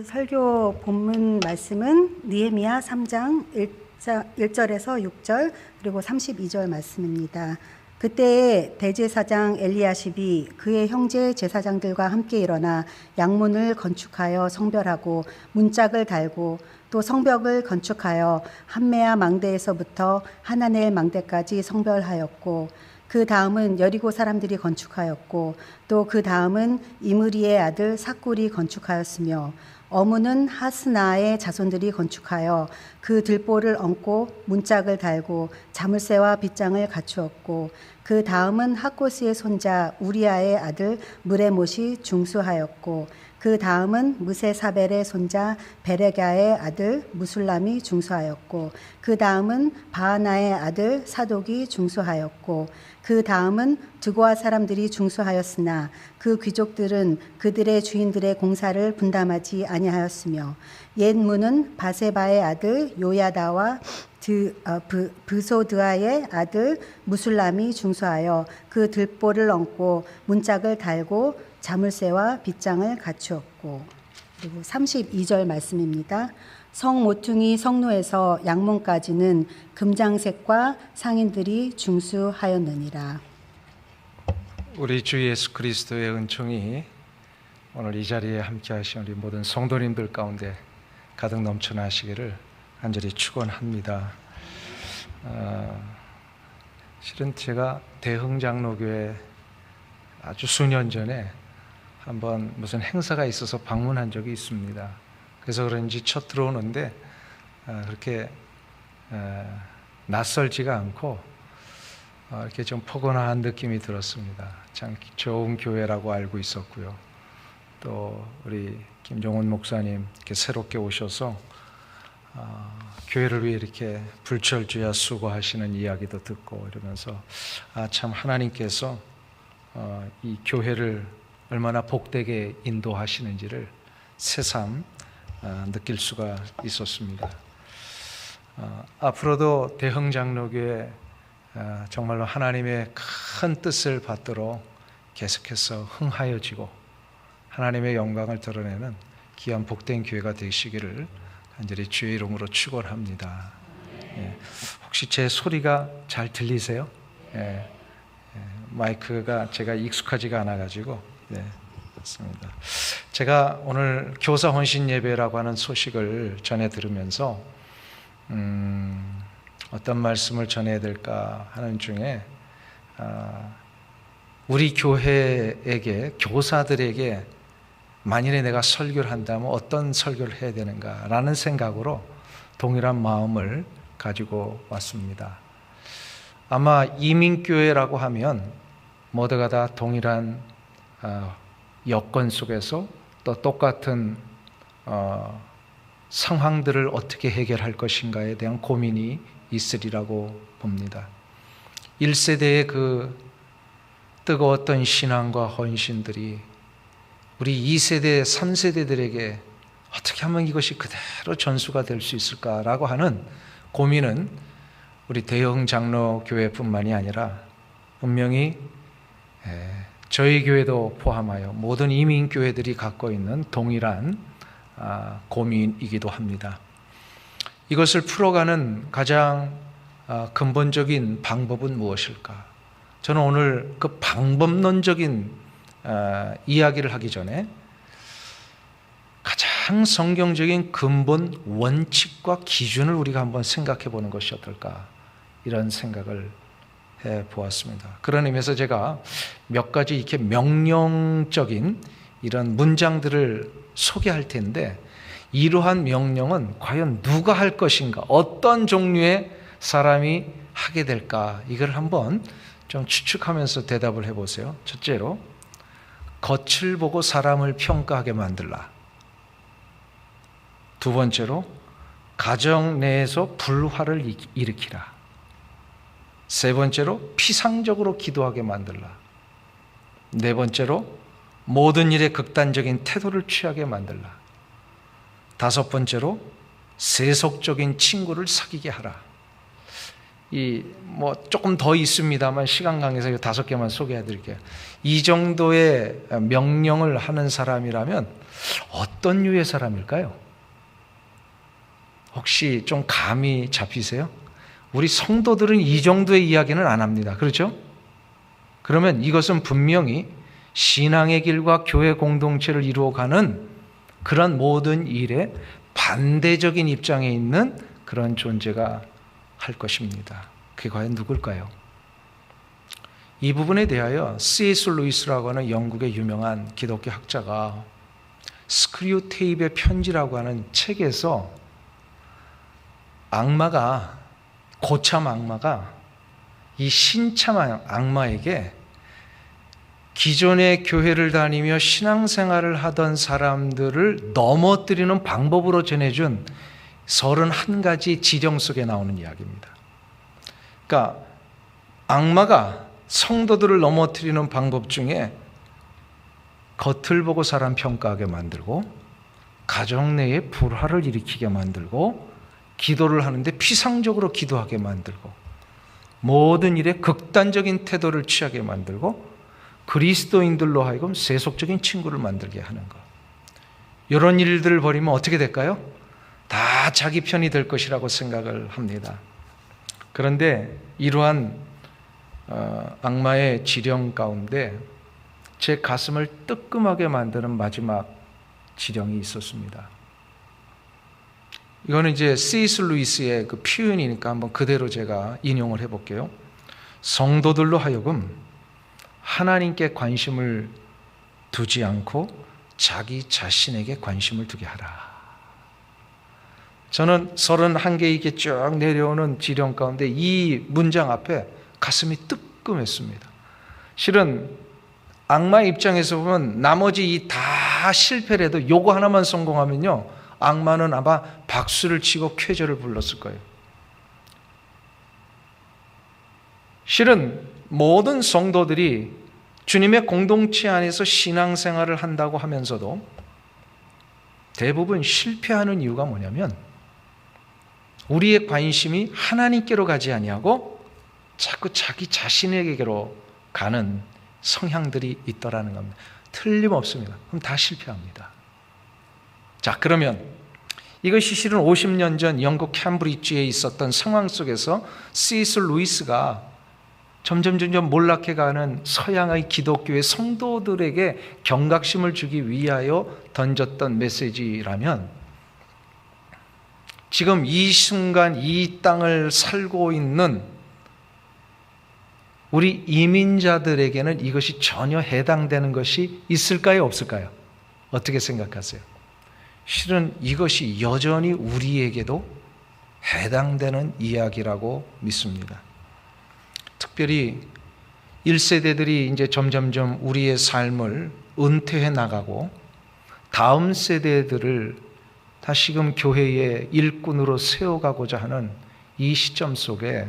설교 본문 말씀은 느헤미야 3장 1절에서 6절 그리고 32절 말씀입니다. 그때에 대제사장 엘리야십이 그의 형제 제사장들과 함께 일어나 양문을 건축하여 성별하고 문짝을 달고 또 성벽을 건축하여 함메아 망대에서부터 하나넬 망대까지 성별하였고 그 다음은 여리고 사람들이 건축하였고 또 그 다음은 이므리의 아들 삭굴이 건축하였으며 어무는 하스나의 자손들이 건축하여 그 들보를 얹고 문짝을 달고 자물쇠와 빗장을 갖추었고 그 다음은 학고스의 손자 우리아의 아들 무레못이 중수하였고 그 다음은 무세사벨의 손자 베레가의 아들 무술람이 중수하였고 그 다음은 바하나의 아들 사독이 중수하였고 그 다음은 드고아 사람들이 중수하였으나 그 귀족들은 그들의 주인들의 공사를 분담하지 아니하였으며 옛 문은 바세바의 아들 요야다와 브소드아의 아들 무술람이 중수하여 그 들보를 얹고 문짝을 달고 자물쇠와 빗장을 갖추었고 그리고 32절 말씀입니다. 성 모퉁이 성로에서 양문까지는 금장색과 상인들이 중수하였느니라. 우리 주 예수 그리스도의 은총이 오늘 이 자리에 함께 하신 우리 모든 성도님들 가운데 가득 넘쳐나시기를 간절히 축원합니다. 실은 제가 대흥장로교회 아주 수년 전에 한번 무슨 행사가 있어서 방문한 적이 있습니다. 그래서 그런지 첫 들어오는데 그렇게 낯설지가 않고 이렇게 좀 포근한 느낌이 들었습니다. 참 좋은 교회라고 알고 있었고요. 또 우리 김종훈 목사님 이렇게 새롭게 오셔서 교회를 위해 이렇게 불철주야 수고하시는 이야기도 듣고 이러면서 참 하나님께서 이 교회를 얼마나 복되게 인도하시는지를 새삼 느낄 수가 있었습니다. 앞으로도 대흥장로교회 정말로 하나님의 큰 뜻을 받들어 계속해서 흥하여지고 하나님의 영광을 드러내는 귀한 복된 교회가 되시기를 간절히 주의 이름으로 축원합니다. 혹시 제 소리가 잘 들리세요? 마이크가 제가 익숙하지가 않아가지고 그렇습니다. 제가 오늘 교사 헌신 예배라고 하는 소식을 전해 들으면서 어떤 말씀을 전해야 될까 하는 중에 우리 교회에게 교사들에게 만일에 내가 설교를 한다면 어떤 설교를 해야 되는가라는 생각으로 동일한 마음을 가지고 왔습니다. 아마 이민교회라고 하면 모두가 다 동일한 여건 속에서 또 똑같은 상황들을 어떻게 해결할 것인가에 대한 고민이 있으리라고 봅니다. 1세대의 그 뜨거웠던 신앙과 헌신들이 우리 2세대, 3세대들에게 어떻게 하면 이것이 그대로 전수가 될 수 있을까라고 하는 고민은 우리 대형 장로교회뿐만이 아니라 분명히 저희 교회도 포함하여 모든 이민교회들이 갖고 있는 동일한 고민이기도 합니다. 이것을 풀어가는 가장 근본적인 방법은 무엇일까? 저는 오늘 그 방법론적인 이야기를 하기 전에 가장 성경적인 근본 원칙과 기준을 우리가 한번 생각해 보는 것이 어떨까? 이런 생각을 해 보았습니다. 그런 의미에서 제가 몇 가지 이렇게 명령적인 이런 문장들을 소개할 텐데 이러한 명령은 과연 누가 할 것인가? 어떤 종류의 사람이 하게 될까? 이걸 한번 좀 추측하면서 대답을 해보세요. 첫째로, 겉을 보고 사람을 평가하게 만들라. 두 번째로, 가정 내에서 불화를 일으키라. 세 번째로, 피상적으로 기도하게 만들라. 네 번째로, 모든 일에 극단적인 태도를 취하게 만들라. 다섯 번째로, 세속적인 친구를 사귀게 하라. 조금 더 있습니다만 시간 관계에서 5개만 소개해 드릴게요. 이 정도의 명령을 하는 사람이라면 어떤 유의 사람일까요? 혹시 좀 감이 잡히세요? 우리 성도들은 이 정도의 이야기는 안 합니다. 그렇죠? 그러면 이것은 분명히 신앙의 길과 교회 공동체를 이루어가는 그런 모든 일에 반대적인 입장에 있는 그런 존재가 할 것입니다. 그게 과연 누굴까요? 이 부분에 대하여 C.S. 루이스라고 하는 영국의 유명한 기독교 학자가 스크류 테이프의 편지라고 하는 책에서 고참 악마가 이 신참 악마에게 기존의 교회를 다니며 신앙생활을 하던 사람들을 넘어뜨리는 방법으로 전해준 31가지 지령 속에 나오는 이야기입니다. 그러니까 악마가 성도들을 넘어뜨리는 방법 중에 겉을 보고 사람 평가하게 만들고, 가정 내에 불화를 일으키게 만들고, 기도를 하는데 피상적으로 기도하게 만들고, 모든 일에 극단적인 태도를 취하게 만들고, 그리스도인들로 하여금 세속적인 친구를 만들게 하는 것. 이런 일들을 벌이면 어떻게 될까요? 다 자기 편이 될 것이라고 생각을 합니다. 그런데 이러한 악마의 지령 가운데 제 가슴을 뜨끔하게 만드는 마지막 지령이 있었습니다. 이거는 이제 C.S. 루이스의 그 표현이니까 한번 그대로 제가 인용을 해볼게요. 성도들로 하여금 하나님께 관심을 두지 않고 자기 자신에게 관심을 두게 하라. 저는 31개 이게 쭉 내려오는 지령 가운데 이 문장 앞에 가슴이 뜨끔했습니다. 실은 악마 입장에서 보면 나머지 이 다 실패를 해도 요거 하나만 성공하면요, 악마는 아마 박수를 치고 쾌절을 불렀을 거예요. 실은 모든 성도들이 주님의 공동체 안에서 신앙생활을 한다고 하면서도 대부분 실패하는 이유가 뭐냐면 우리의 관심이 하나님께로 가지 아니하고 자꾸 자기 자신에게로 가는 성향들이 있더라는 겁니다. 틀림없습니다. 그럼 다 실패합니다. 자, 그러면 이것이 실은 50년 전 영국 캠브리지에 있었던 상황 속에서 C.S. 루이스가 점점 몰락해가는 서양의 기독교의 성도들에게 경각심을 주기 위하여 던졌던 메시지라면, 지금 이 순간 이 땅을 살고 있는 우리 이민자들에게는 이것이 전혀 해당되는 것이 있을까요, 없을까요? 어떻게 생각하세요? 실은 이것이 여전히 우리에게도 해당되는 이야기라고 믿습니다. 특별히 1세대들이 이제 점점점 우리의 삶을 은퇴해 나가고 다음 세대들을 다시금 교회의 일꾼으로 세워가고자 하는 이 시점 속에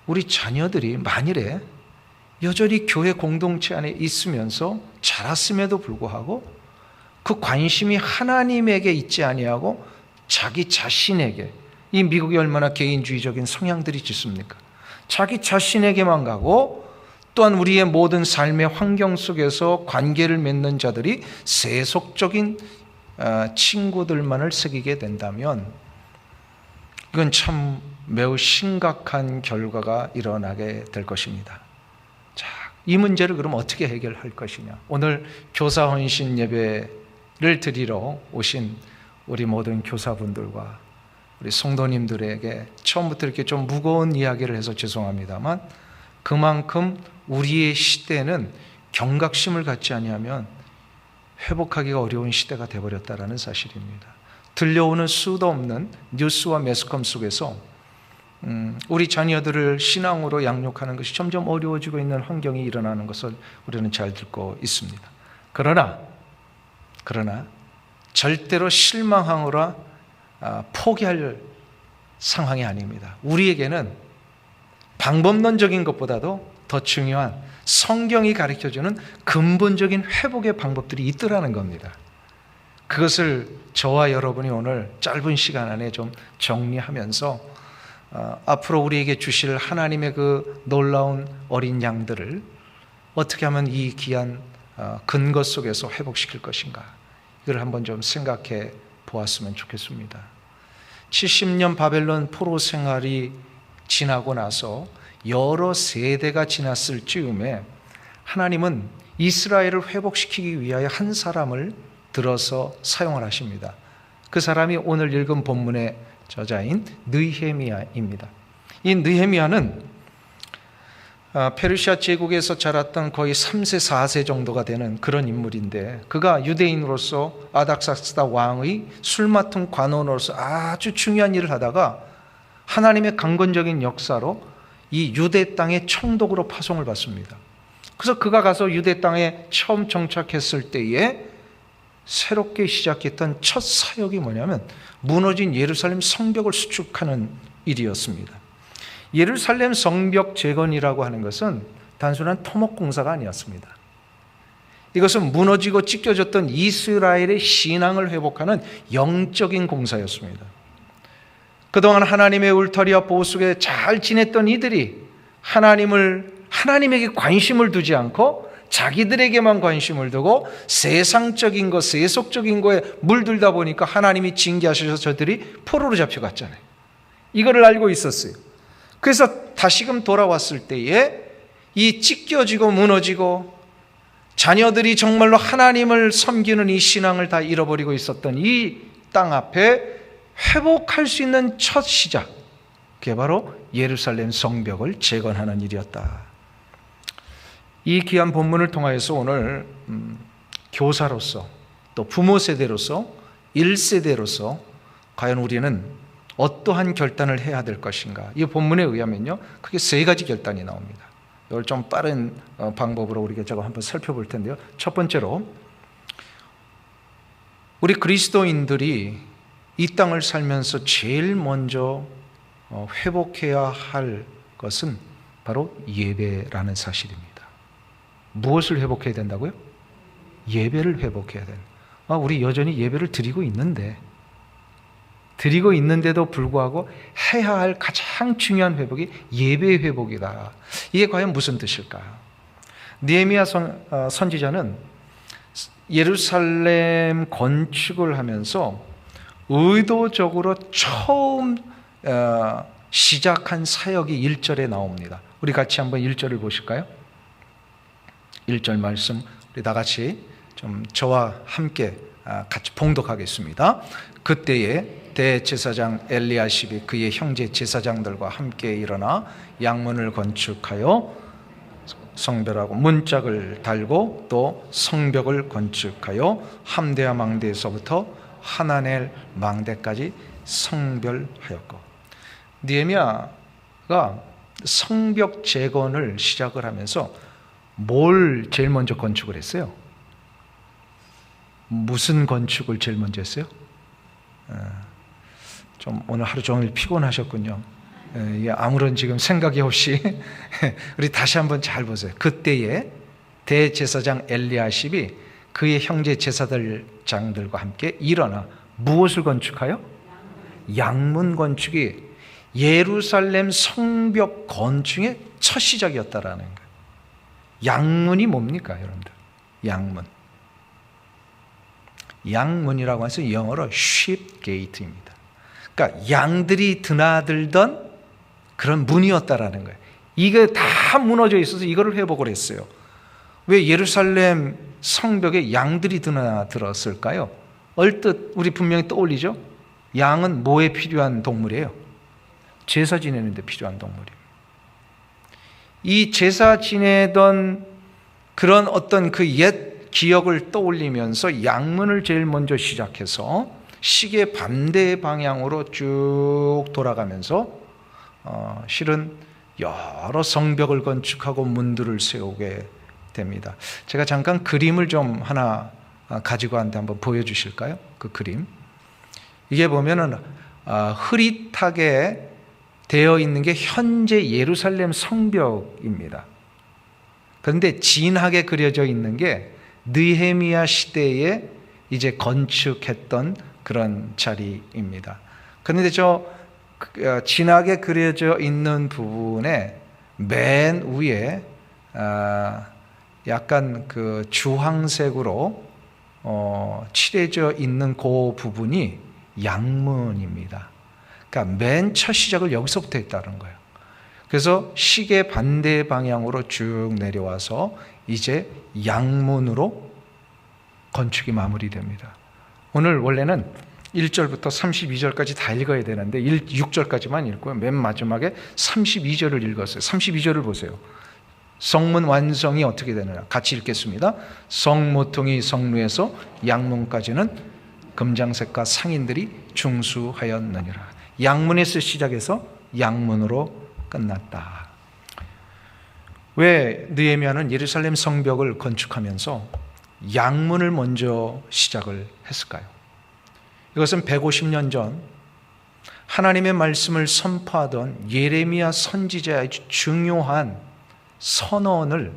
우리 자녀들이 만일에 여전히 교회 공동체 안에 있으면서 자랐음에도 불구하고 그 관심이 하나님에게 있지 아니하고 자기 자신에게, 이 미국이 얼마나 개인주의적인 성향들이 짙습니까? 자기 자신에게만 가고, 또한 우리의 모든 삶의 환경 속에서 관계를 맺는 자들이 세속적인 친구들만을 사귀게 된다면 이건 참 매우 심각한 결과가 일어나게 될 것입니다. 자, 이 문제를 그럼 어떻게 해결할 것이냐? 오늘 교사 헌신 예배를 드리러 오신 우리 모든 교사분들과 우리 성도님들에게 처음부터 이렇게 좀 무거운 이야기를 해서 죄송합니다만, 그만큼 우리의 시대는 경각심을 갖지 아니하면 회복하기가 어려운 시대가 되어버렸다는 사실입니다. 들려오는 수도 없는 뉴스와 매스컴 속에서 우리 자녀들을 신앙으로 양육하는 것이 점점 어려워지고 있는 환경이 일어나는 것을 우리는 잘 듣고 있습니다. 그러나 절대로 실망하거나 포기할 상황이 아닙니다. 우리에게는 방법론적인 것보다도 더 중요한 성경이 가르쳐주는 근본적인 회복의 방법들이 있더라는 겁니다. 그것을 저와 여러분이 오늘 짧은 시간 안에 좀 정리하면서 앞으로 우리에게 주실 하나님의 그 놀라운 어린 양들을 어떻게 하면 이 귀한 근거 속에서 회복시킬 것인가, 이걸 한번 좀 생각해 보았으면 좋겠습니다. 70년 바벨론 포로 생활이 지나고 나서 여러 세대가 지났을 즈음에 하나님은 이스라엘을 회복시키기 위하여 한 사람을 들어서 사용을 하십니다. 그 사람이 오늘 읽은 본문의 저자인 느헤미야입니다. 이 느헤미야는 페르시아 제국에서 자랐던 거의 3세 4세 정도가 되는 그런 인물인데, 그가 유대인으로서 아닥사스다 왕의 술 맡은 관원으로서 아주 중요한 일을 하다가 하나님의 강건적인 역사로 이 유대 땅의 총독으로 파송을 받습니다. 그래서 그가 가서 유대 땅에 처음 정착했을 때에 새롭게 시작했던 첫 사역이 뭐냐면 무너진 예루살렘 성벽을 수축하는 일이었습니다. 예루살렘 성벽 재건이라고 하는 것은 단순한 토목공사가 아니었습니다. 이것은 무너지고 찢겨졌던 이스라엘의 신앙을 회복하는 영적인 공사였습니다. 그동안 하나님의 울타리와 보호 속에 잘 지냈던 이들이 하나님에게 관심을 두지 않고 자기들에게만 관심을 두고 세상적인 것, 세속적인 거에 물들다 보니까 하나님이 징계하셔서 저들이 포로로 잡혀갔잖아요. 이거를 알고 있었어요. 그래서 다시금 돌아왔을 때에 이 찢겨지고 무너지고 자녀들이 정말로 하나님을 섬기는 이 신앙을 다 잃어버리고 있었던 이 땅 앞에 회복할 수 있는 첫 시작, 그게 바로 예루살렘 성벽을 재건하는 일이었다. 이 귀한 본문을 통하여서 오늘 교사로서, 또 부모 세대로서, 1세대로서 과연 우리는 어떠한 결단을 해야 될 것인가. 이 본문에 의하면요, 크게 세 가지 결단이 나옵니다. 이걸 좀 빠른 방법으로 우리가 제가 한번 살펴볼 텐데요. 첫 번째로, 우리 그리스도인들이 이 땅을 살면서 제일 먼저 회복해야 할 것은 바로 예배라는 사실입니다. 무엇을 회복해야 된다고요? 예배를 회복해야 된다. 우리 여전히 예배를 드리고 있는데도 불구하고 해야 할 가장 중요한 회복이 예배 회복이다. 이게 과연 무슨 뜻일까요? 느헤미야 선지자는 예루살렘 건축을 하면서 의도적으로 처음 시작한 사역이 1절에 나옵니다. 우리 같이 한번 1절을 보실까요? 1절 말씀 우리 다 같이 좀 저와 함께 같이 봉독하겠습니다. 그때에 대제사장 엘리야십이 그의 형제 제사장들과 함께 일어나 양문을 건축하여 성별하고 문짝을 달고 또 성벽을 건축하여 함대와 망대에서부터 하나넬 망대까지 성별하였고, 느헤미야가 성벽 재건을 시작을 하면서 뭘 제일 먼저 건축을 했어요? 무슨 건축을 제일 먼저 했어요? 좀 오늘 하루 종일 피곤하셨군요. 아무런 지금 생각이 없이 우리 다시 한번 잘 보세요. 그때에 대제사장 엘리야십이 그의 형제 제사장들과 함께 일어나 무엇을 건축하여? 양문 건축이 예루살렘 성벽 건축의 첫 시작이었다라는 거예요. 양문이 뭡니까, 여러분들? 양문. 양문이라고 해서 영어로 sheep gate입니다. 그러니까 양들이 드나들던 그런 문이었다라는 거예요. 이게 다 무너져 있어서 이거를 회복을 했어요. 왜 예루살렘 성벽에 양들이 드나들었을까요? 얼뜻 우리 분명히 떠올리죠? 양은 뭐에 필요한 동물이에요? 제사 지내는 데 필요한 동물이에요. 이 제사 지내던 그런 어떤 그 옛 기억을 떠올리면서 양문을 제일 먼저 시작해서 시계 반대 방향으로 쭉 돌아가면서 실은 여러 성벽을 건축하고 문들을 세우게 됩니다. 제가 잠깐 그림을 좀 하나 가지고 왔는데 한번 보여주실까요? 그 그림. 이게 보면은 흐릿하게 되어 있는 게 현재 예루살렘 성벽입니다. 그런데 진하게 그려져 있는 게 느헤미야 시대에 이제 건축했던 그런 자리입니다. 그런데 진하게 그려져 있는 부분에 맨 위에 약간 그 주황색으로 칠해져 있는 그 부분이 양문입니다. 그러니까 맨 첫 시작을 여기서부터 했다는 거예요. 그래서 시계 반대 방향으로 쭉 내려와서 이제 양문으로 건축이 마무리됩니다. 오늘 원래는 1절부터 32절까지 다 읽어야 되는데 6절까지만 읽고요. 맨 마지막에 32절을 읽었어요. 32절을 보세요. 성문 완성이 어떻게 되느냐. 같이 읽겠습니다. 성모퉁이 성루에서 양문까지는 금장색과 상인들이 중수하였느니라. 양문에서 시작해서 양문으로 끝났다. 왜 느헤미야는 예루살렘 성벽을 건축하면서 양문을 먼저 시작을 했을까요? 이것은 150년 전 하나님의 말씀을 선포하던 예레미야 선지자의 아주 중요한 선언을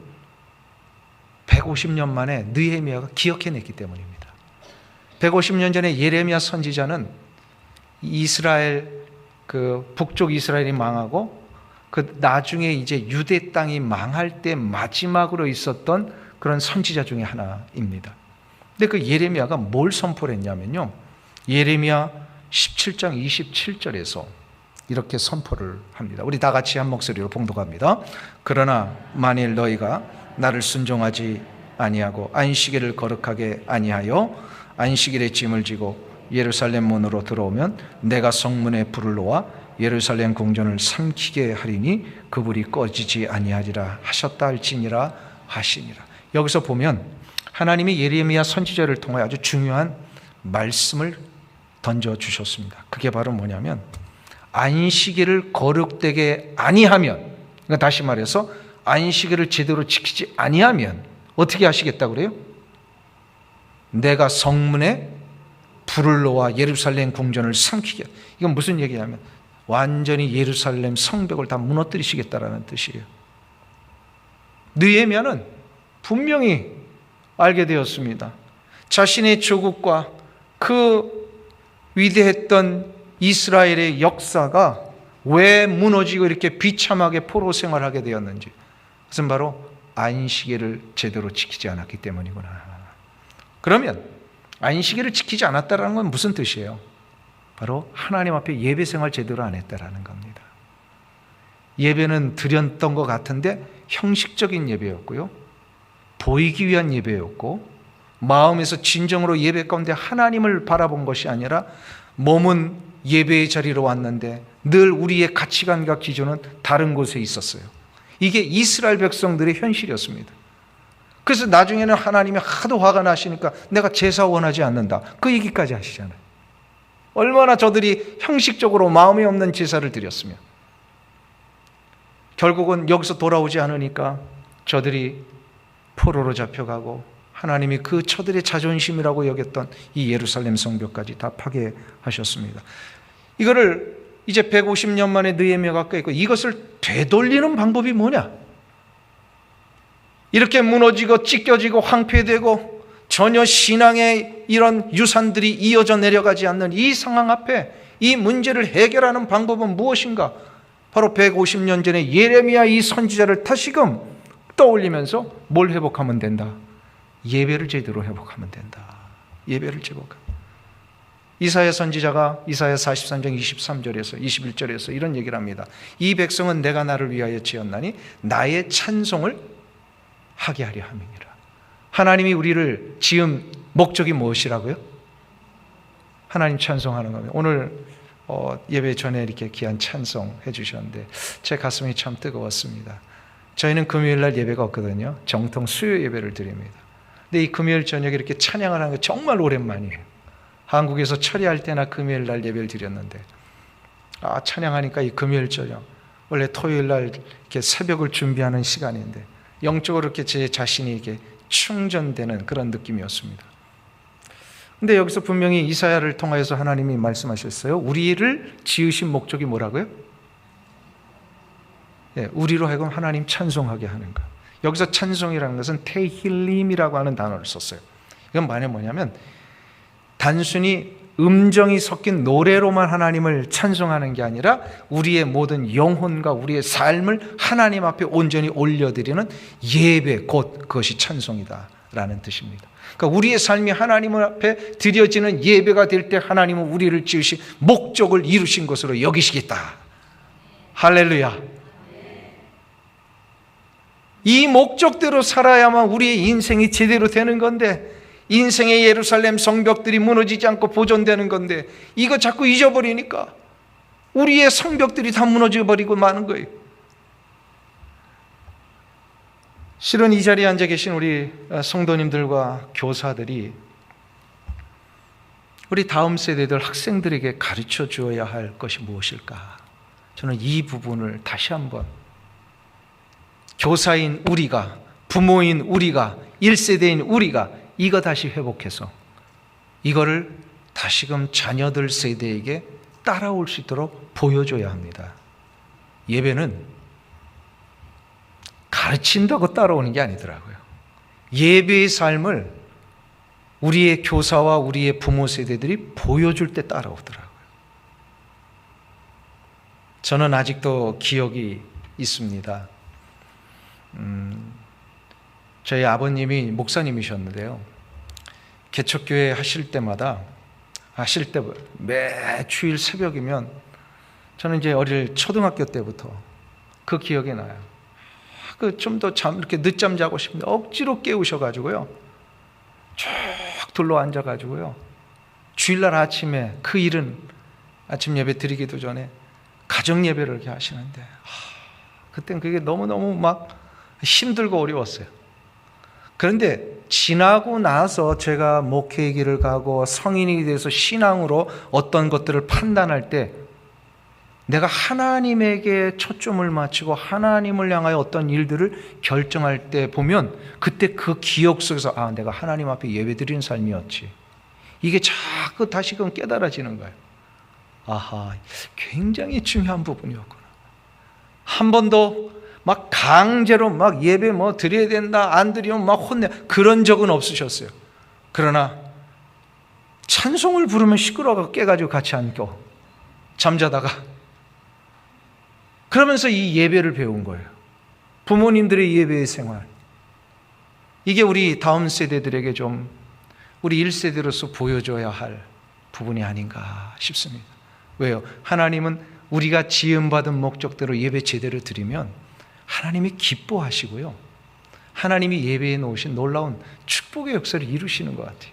150년 만에 느헤미야가 기억해냈기 때문입니다. 150년 전에 예레미야 선지자는 이스라엘 북쪽 이스라엘이 망하고 그 나중에 이제 유대 땅이 망할 때 마지막으로 있었던 그런 선지자 중에 하나입니다. 근데 그 예레미야가 뭘 선포를 했냐면요. 예레미야 17장 27절에서 이렇게 선포를 합니다. 우리 다 같이 한 목소리로 봉독합니다. 그러나 만일 너희가 나를 순종하지 아니하고 안식일을 거룩하게 아니하여 안식일에 짐을 지고 예루살렘 문으로 들어오면 내가 성문에 불을 놓아 예루살렘 궁전을 삼키게 하리니 그 불이 꺼지지 아니하리라 하셨다 할지니라 하시니라. 여기서 보면 하나님이 예레미야 선지자를 통해 아주 중요한 말씀을 던져주셨습니다. 그게 바로 뭐냐면 안식일을 거룩되게 아니하면, 그러니까 다시 말해서 안식일을 제대로 지키지 아니하면 어떻게 하시겠다고 그래요? 내가 성문에 불을 놓아 예루살렘 궁전을 삼키게. 이건 무슨 얘기냐면 완전히 예루살렘 성벽을 다 무너뜨리시겠다라는 뜻이에요. 느헤미야는 분명히 알게 되었습니다. 자신의 조국과 그 위대했던 이스라엘의 역사가 왜 무너지고 이렇게 비참하게 포로 생활하게 되었는지, 그것은 바로 안식일을 제대로 지키지 않았기 때문이구나. 그러면 안식일을 지키지 않았다는 건 무슨 뜻이에요? 바로 하나님 앞에 예배 생활 제대로 안 했다라는 겁니다. 예배는 드렸던 것 같은데 형식적인 예배였고요, 보이기 위한 예배였고, 마음에서 진정으로 예배 가운데 하나님을 바라본 것이 아니라 몸은 예배의 자리로 왔는데 늘 우리의 가치관과 기준은 다른 곳에 있었어요. 이게 이스라엘 백성들의 현실이었습니다. 그래서 나중에는 하나님이 하도 화가 나시니까 내가 제사 원하지 않는다, 그 얘기까지 하시잖아요. 얼마나 저들이 형식적으로 마음이 없는 제사를 드렸으면. 결국은 여기서 돌아오지 않으니까 저들이 포로로 잡혀가고 하나님이 그 저들의 자존심이라고 여겼던 이 예루살렘 성벽까지 다 파괴하셨습니다. 이거를 이제 150년 만에 느헤미야가 깼고, 이것을 되돌리는 방법이 뭐냐? 이렇게 무너지고 찢겨지고 황폐되고 전혀 신앙의 이런 유산들이 이어져 내려가지 않는 이 상황 앞에 이 문제를 해결하는 방법은 무엇인가? 바로 150년 전에 예레미야 이 선지자를 다시금 떠올리면서 뭘 회복하면 된다? 예배를 제대로 회복하면 된다. 예배를 회복하면. 이사야 선지자가 이사야 43장 23절에서 21절에서 이런 얘기를 합니다. 이 백성은 내가 나를 위하여 지었나니 나의 찬송을 하게 하려 함이니라. 하나님이 우리를 지은 목적이 무엇이라고요? 하나님 찬송하는 겁니다. 오늘 예배 전에 이렇게 귀한 찬송 해주셨는데 제 가슴이 참 뜨거웠습니다. 저희는 금요일날 예배가 없거든요. 정통 수요 예배를 드립니다. 근데 이 금요일 저녁에 이렇게 찬양을 하는 거 정말 오랜만이에요. 한국에서 철야할 때나 금요일날 예배를 드렸는데 찬양하니까 이 금요일 저녁, 원래 토요일날 이렇게 새벽을 준비하는 시간인데 영적으로 이렇게 제 자신이 이렇게 충전되는 그런 느낌이었습니다. 근데 여기서 분명히 이사야를 통하여서 하나님이 말씀하셨어요. 우리를 지으신 목적이 뭐라고요? 네, 우리로 하여금 하나님 찬송하게 하는 것. 여기서 찬송이라는 것은 테힐림이라고 하는 단어를 썼어요. 이건 뭐냐면 단순히 음정이 섞인 노래로만 하나님을 찬송하는 게 아니라 우리의 모든 영혼과 우리의 삶을 하나님 앞에 온전히 올려드리는 예배, 곧 그것이 찬송이다라는 뜻입니다. 그러니까 우리의 삶이 하나님 앞에 드려지는 예배가 될 때 하나님은 우리를 지으신 목적을 이루신 것으로 여기시겠다. 할렐루야. 이 목적대로 살아야만 우리의 인생이 제대로 되는 건데, 인생의 예루살렘 성벽들이 무너지지 않고 보존되는 건데 이거 자꾸 잊어버리니까 우리의 성벽들이 다 무너져버리고 마는 거예요. 실은 이 자리에 앉아 계신 우리 성도님들과 교사들이 우리 다음 세대들 학생들에게 가르쳐 주어야 할 것이 무엇일까? 저는 이 부분을 다시 한번 교사인 우리가, 부모인 우리가, 1세대인 우리가 이거 다시 회복해서 이거를 다시금 자녀들 세대에게 따라올 수 있도록 보여줘야 합니다. 예배는 가르친다고 따라오는 게 아니더라고요. 예배의 삶을 우리의 교사와 우리의 부모 세대들이 보여줄 때 따라오더라고요. 저는 아직도 기억이 있습니다. 저희 아버님이 목사님이셨는데요. 개척교회 하실 때 매 주일 새벽이면 저는 이제 어릴 초등학교 때부터 그 기억이 나요. 좀 더 이렇게 늦잠 자고 싶은데 억지로 깨우셔가지고요. 쭉 둘러 앉아가지고요. 주일날 아침에 그 일은 아침 예배 드리기도 전에 가정 예배를 이렇게 하시는데 그땐 그게 너무너무 막 힘들고 어려웠어요. 그런데 지나고 나서 제가 목회의 길을 가고 성인이 돼서 신앙으로 어떤 것들을 판단할 때 내가 하나님에게 초점을 맞추고 하나님을 향하여 어떤 일들을 결정할 때 보면 그때 그 기억 속에서 내가 하나님 앞에 예배드리는 삶이었지. 이게 자꾸 다시금 깨달아지는 거예요. 굉장히 중요한 부분이었구나. 한 번도 막 강제로 막 예배 드려야 된다, 안 드리면 막 혼내, 그런 적은 없으셨어요. 그러나 찬송을 부르면 시끄러워서 깨가지고 같이 앉고 잠자다가 그러면서 이 예배를 배운 거예요. 부모님들의 예배의 생활. 이게 우리 다음 세대들에게 좀 우리 1세대로서 보여줘야 할 부분이 아닌가 싶습니다. 왜요? 하나님은 우리가 지음받은 목적대로 예배 제대로 드리면 하나님이 기뻐하시고요. 하나님이 예배에 놓으신 놀라운 축복의 역사를 이루시는 것 같아요.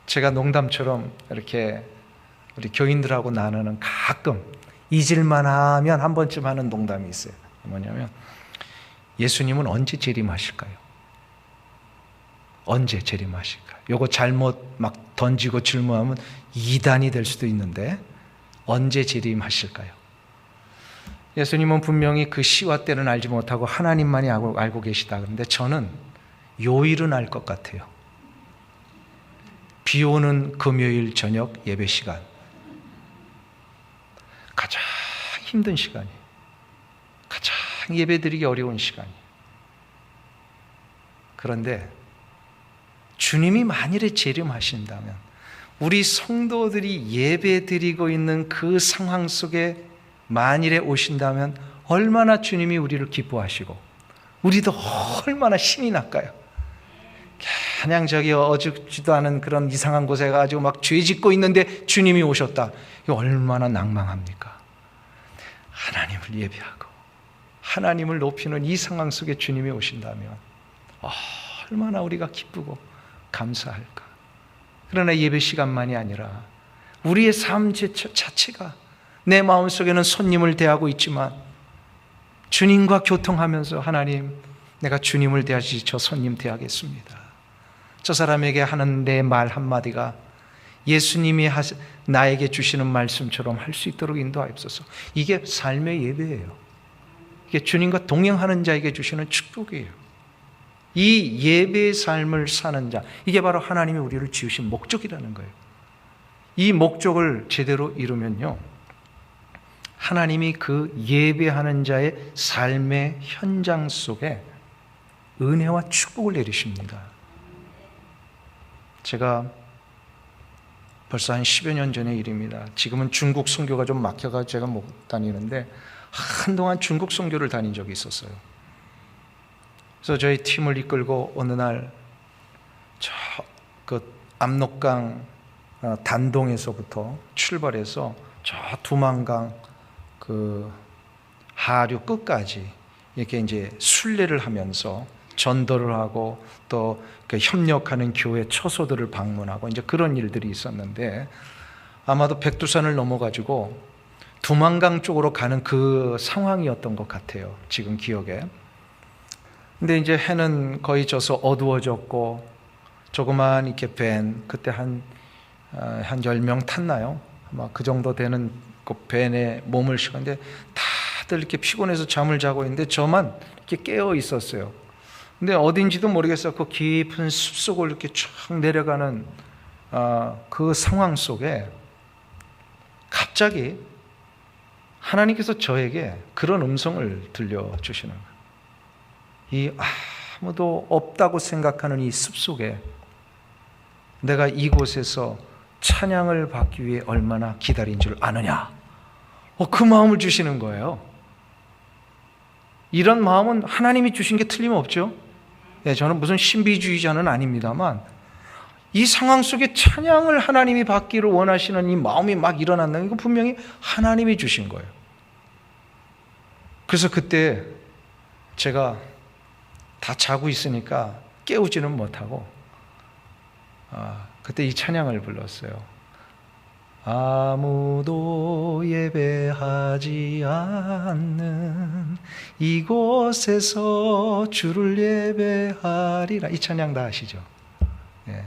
제가 농담처럼 이렇게 우리 교인들하고 나누는 가끔 잊을만 하면 한 번쯤 하는 농담이 있어요. 뭐냐면 예수님은 언제 재림하실까요? 언제 재림하실까요? 요거 잘못 막 던지고 질문하면 이단이 될 수도 있는데 언제 재림하실까요? 예수님은 분명히 그 시와 때는 알지 못하고 하나님만이 알고 계시다. 그런데 저는 요일은 알 것 같아요. 비 오는 금요일 저녁 예배 시간. 가장 힘든 시간이에요. 가장 예배드리기 어려운 시간이에요. 그런데 주님이 만일에 재림하신다면 우리 성도들이 예배드리고 있는 그 상황 속에 만일에 오신다면 얼마나 주님이 우리를 기뻐하시고 우리도 얼마나 신이 날까요? 그냥 저기 어죽지도 않은 그런 이상한 곳에 가지고 막 죄 짓고 있는데 주님이 오셨다. 이거 얼마나 낭망합니까? 하나님을 예배하고 하나님을 높이는 이 상황 속에 주님이 오신다면 얼마나 우리가 기쁘고 감사할까. 그러나 예배 시간만이 아니라 우리의 삶 자체가 내 마음속에는 손님을 대하고 있지만 주님과 교통하면서 하나님, 내가 주님을 대하시 저 손님 대하겠습니다. 저 사람에게 하는 내 말 한마디가 예수님이 나에게 주시는 말씀처럼 할 수 있도록 인도하옵소서. 이게 삶의 예배예요. 이게 주님과 동행하는 자에게 주시는 축복이에요. 이 예배의 삶을 사는 자, 이게 바로 하나님이 우리를 지으신 목적이라는 거예요. 이 목적을 제대로 이루면요, 하나님이 그 예배하는 자의 삶의 현장 속에 은혜와 축복을 내리십니다. 제가 벌써 한 10여 년 전의 일입니다. 지금은 중국 선교가 좀 막혀가지고 제가 못 다니는데 한동안 중국 선교를 다닌 적이 있었어요. 그래서 저희 팀을 이끌고 어느 날 저 그 압록강 단동에서부터 출발해서 저 두만강 그 하류 끝까지 이렇게 이제 순례를 하면서 전도를 하고 또 그 협력하는 교회 처소들을 방문하고 이제 그런 일들이 있었는데, 아마도 백두산을 넘어가지고 두만강 쪽으로 가는 그 상황이었던 것 같아요, 지금 기억에. 근데 이제 해는 거의 져서 어두워졌고, 조그만 이렇게 밴, 그때 한 10명 탔나요? 아마 그 정도 되는 그 밴에 몸을 실었는데 다들 이렇게 피곤해서 잠을 자고 있는데 저만 이렇게 깨어 있었어요. 근데 어딘지도 모르겠어요. 그 깊은 숲속을 이렇게 쫙 내려가는 그 상황 속에 갑자기 하나님께서 저에게 그런 음성을 들려주시는 거예요. 이 아무도 없다고 생각하는 이 숲속에 내가 이곳에서 찬양을 받기 위해 얼마나 기다린 줄 아느냐. 그 마음을 주시는 거예요. 이런 마음은 하나님이 주신 게 틀림없죠. 네, 저는 무슨 신비주의자는 아닙니다만 이 상황 속에 찬양을 하나님이 받기를 원하시는 이 마음이 막 일어난다는 건 분명히 하나님이 주신 거예요. 그래서 그때 제가 다 자고 있으니까 깨우지는 못하고 그때 이 찬양을 불렀어요. 아무도 예배하지 않는 이곳에서 주를 예배하리라. 이 찬양 다 아시죠? 네.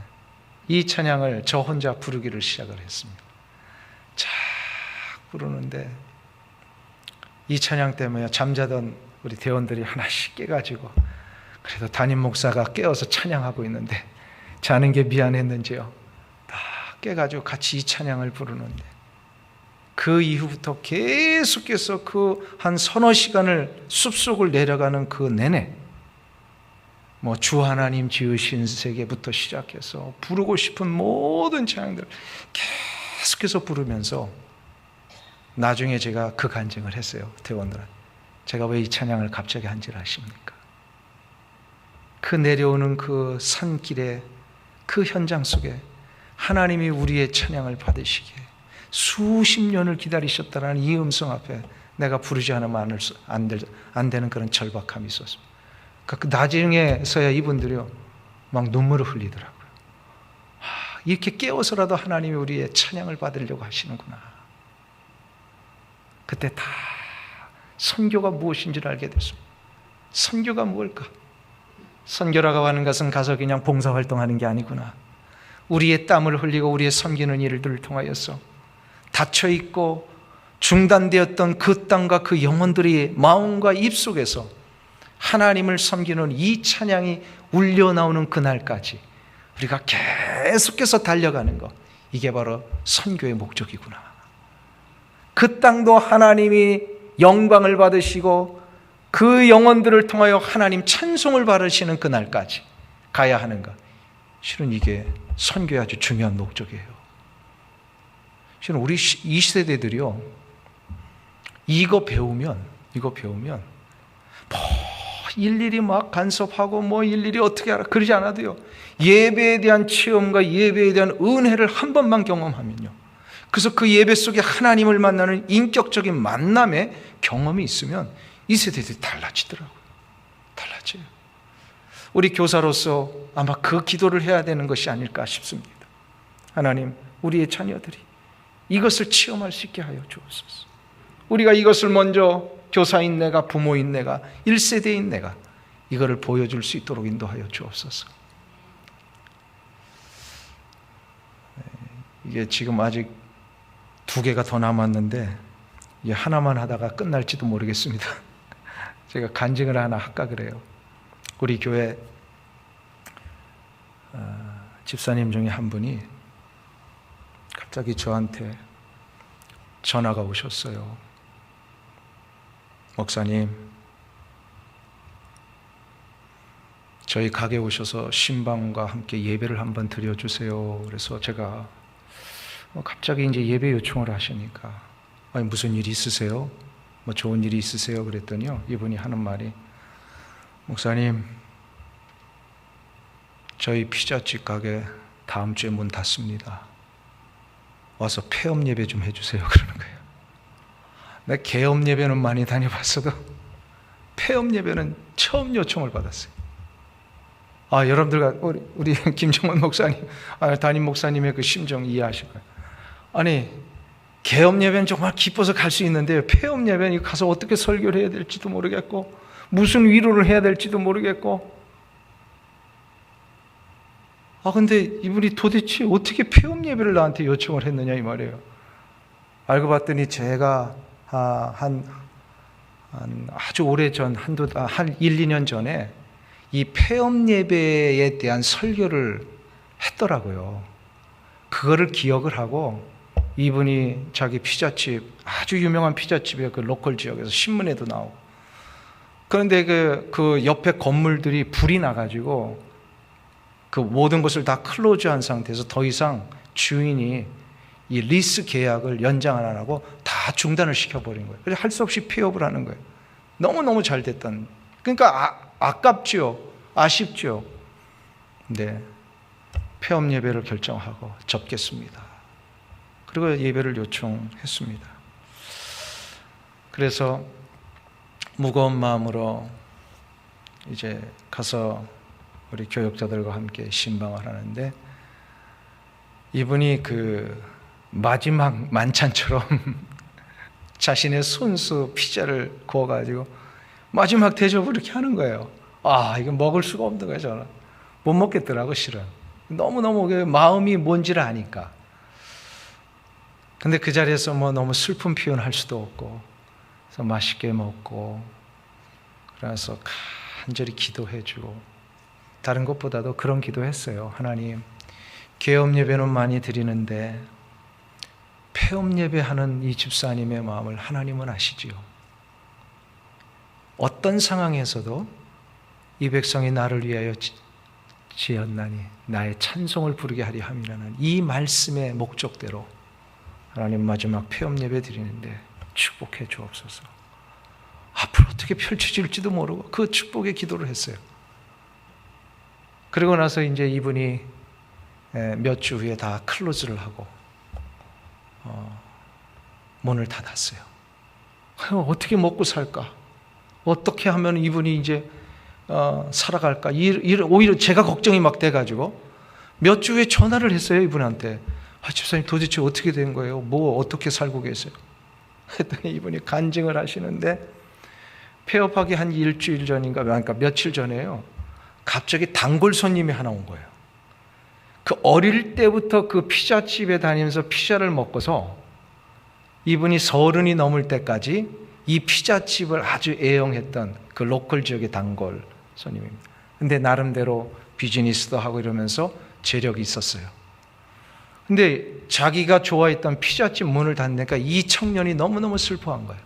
이 찬양을 저 혼자 부르기를 시작을 했습니다. 쫙 부르는데 이 찬양 때문에 잠자던 우리 대원들이 하나씩 깨가지고, 그래도 담임 목사가 깨어서 찬양하고 있는데 자는 게 미안했는지요, 다 깨가지고 같이 이 찬양을 부르는데, 그 이후부터 계속해서 그 한 서너 시간을 숲속을 내려가는 그 내내 뭐 주 하나님 지으신 세계부터 시작해서 부르고 싶은 모든 찬양들 계속해서 부르면서 나중에 제가 그 간증을 했어요, 대원들한테. 제가 왜 이 찬양을 갑자기 한지를 아십니까? 그 내려오는 그 산길에, 그 현장 속에 하나님이 우리의 찬양을 받으시기에 수십 년을 기다리셨다는 이 음성 앞에 내가 부르지 않으면 안 되는 그런 절박함이 있었습니다. 그 나중에서야 이분들이요 막 눈물을 흘리더라고요. 이렇게 깨워서라도 하나님이 우리의 찬양을 받으려고 하시는구나. 그때 다 선교가 무엇인지를 알게 됐습니다. 선교가 무엇일까? 선교라고 하는 것은 가서 그냥 봉사활동하는 게 아니구나. 우리의 땀을 흘리고 우리의 섬기는 일들을 통하여서 닫혀있고 중단되었던 그 땅과 그 영혼들이 마음과 입속에서 하나님을 섬기는 이 찬양이 울려나오는 그날까지 우리가 계속해서 달려가는 것, 이게 바로 선교의 목적이구나. 그 땅도 하나님이 영광을 받으시고 그 영혼들을 통하여 하나님 찬송을 받으시는 그날까지 가야 하는 것, 실은 이게 선교의 아주 중요한 목적이에요. 실은 우리 이 세대들이요, 이거 배우면 뭐 일일이 막 간섭하고 뭐 일일이 어떻게 알아, 그러지 않아도요, 예배에 대한 체험과 예배에 대한 은혜를 한 번만 경험하면요, 그래서 그 예배 속에 하나님을 만나는 인격적인 만남의 경험이 있으면 이 세대들이 달라지더라고요. 달라져요. 우리 교사로서 아마 그 기도를 해야 되는 것이 아닐까 싶습니다. 하나님, 우리의 자녀들이 이것을 체험할 수 있게 하여 주옵소서. 우리가 이것을 먼저 교사인 내가, 부모인 내가, 1세대인 내가 이거를 보여줄 수 있도록 인도하여 주옵소서. 이게 지금 아직 2개가 더 남았는데 이게 하나만 하다가 끝날지도 모르겠습니다. 제가 간증을 하나 할까 그래요. 우리 교회 집사님 중에 한 분이 갑자기 저한테 전화가 오셨어요. 목사님, 저희 가게 오셔서 신방과 함께 예배를 한번 드려주세요. 그래서 제가 갑자기 이제 예배 요청을 하시니까 아니 무슨 일 있으세요? 뭐 좋은 일이 있으세요? 그랬더니요, 이분이 하는 말이, 목사님, 저희 피자집 가게 다음 주에 문 닫습니다. 와서 폐업 예배 좀 해주세요. 그러는 거예요. 내가 개업 예배는 많이 다녀봤어도 폐업 예배는 처음 요청을 받았어요. 여러분들과 우리 김정원 목사님, 담임 목사님의 그 심정 이해하실 거예요. 아니, 개업 예배는 정말 기뻐서 갈 수 있는데 폐업 예배는 가서 어떻게 설교를 해야 될지도 모르겠고 무슨 위로를 해야 될지도 모르겠고, 근데 이분이 도대체 어떻게 폐업 예배를 나한테 요청을 했느냐 이 말이에요. 알고 봤더니 제가 아주 오래전 한 1, 2년 전에 이 폐업 예배에 대한 설교를 했더라고요. 그거를 기억을 하고 이분이 자기 피자집, 아주 유명한 피자집의 그 로컬 지역에서 신문에도 나오고, 그런데 그 옆에 건물들이 불이 나가지고 그 모든 것을 다 클로즈한 상태에서 더 이상 주인이 이 리스 계약을 연장 안 하고 다 중단을 시켜버린 거예요. 그래서 할 수 없이 폐업을 하는 거예요. 너무너무 잘 됐던. 그러니까 아깝죠. 아쉽죠. 근데 폐업 예배를 결정하고 접겠습니다. 그리고 예배를 요청했습니다. 그래서 무거운 마음으로 이제 가서 우리 교역자들과 함께 신방을 하는데, 이분이 그 마지막 만찬처럼 자신의 손수 피자를 구워가지고 마지막 대접을 이렇게 하는 거예요. 이거 먹을 수가 없는 거예요. 저는 못 먹겠더라고, 실은. 너무너무 마음이 뭔지를 아니까. 근데 그 자리에서 뭐 너무 슬픈 표현할 수도 없고, 그래서 맛있게 먹고, 그래서 간절히 기도해주고, 다른 것보다도 그런 기도했어요. 하나님, 개업 예배는 많이 드리는데 폐업 예배하는 이 집사님의 마음을 하나님은 아시지요. 어떤 상황에서도 이 백성이 나를 위하여 지었나니 나의 찬송을 부르게 하리 함이라는 이 말씀의 목적대로 하나님, 마지막 폐업 예배 드리는데 축복해 주옵소서. 앞으로 어떻게 펼쳐질지도 모르고 그 축복의 기도를 했어요. 그리고 나서 이제 이분이 몇 주 후에 다 클로즈를 하고 문을 닫았어요. 어떻게 먹고 살까? 어떻게 하면 이분이 이제 살아갈까? 오히려 제가 걱정이 막 돼가지고 몇 주 후에 전화를 했어요, 이분한테. 집사님, 도대체 어떻게 된 거예요? 뭐 어떻게 살고 계세요? 했더니 이분이 간증을 하시는데, 폐업하기 한 일주일 전인가, 그러니까 며칠 전에요, 갑자기 단골 손님이 하나 온 거예요. 그 어릴 때부터 그 피자집에 다니면서 피자를 먹고서 이분이 30이 넘을 때까지 이 피자집을 아주 애용했던 그 로컬 지역의 단골 손님입니다. 근데 나름대로 비즈니스도 하고 이러면서 재력이 있었어요. 근데 자기가 좋아했던 피자집 문을 닫으니까 이 청년이 너무너무 슬퍼한 거예요.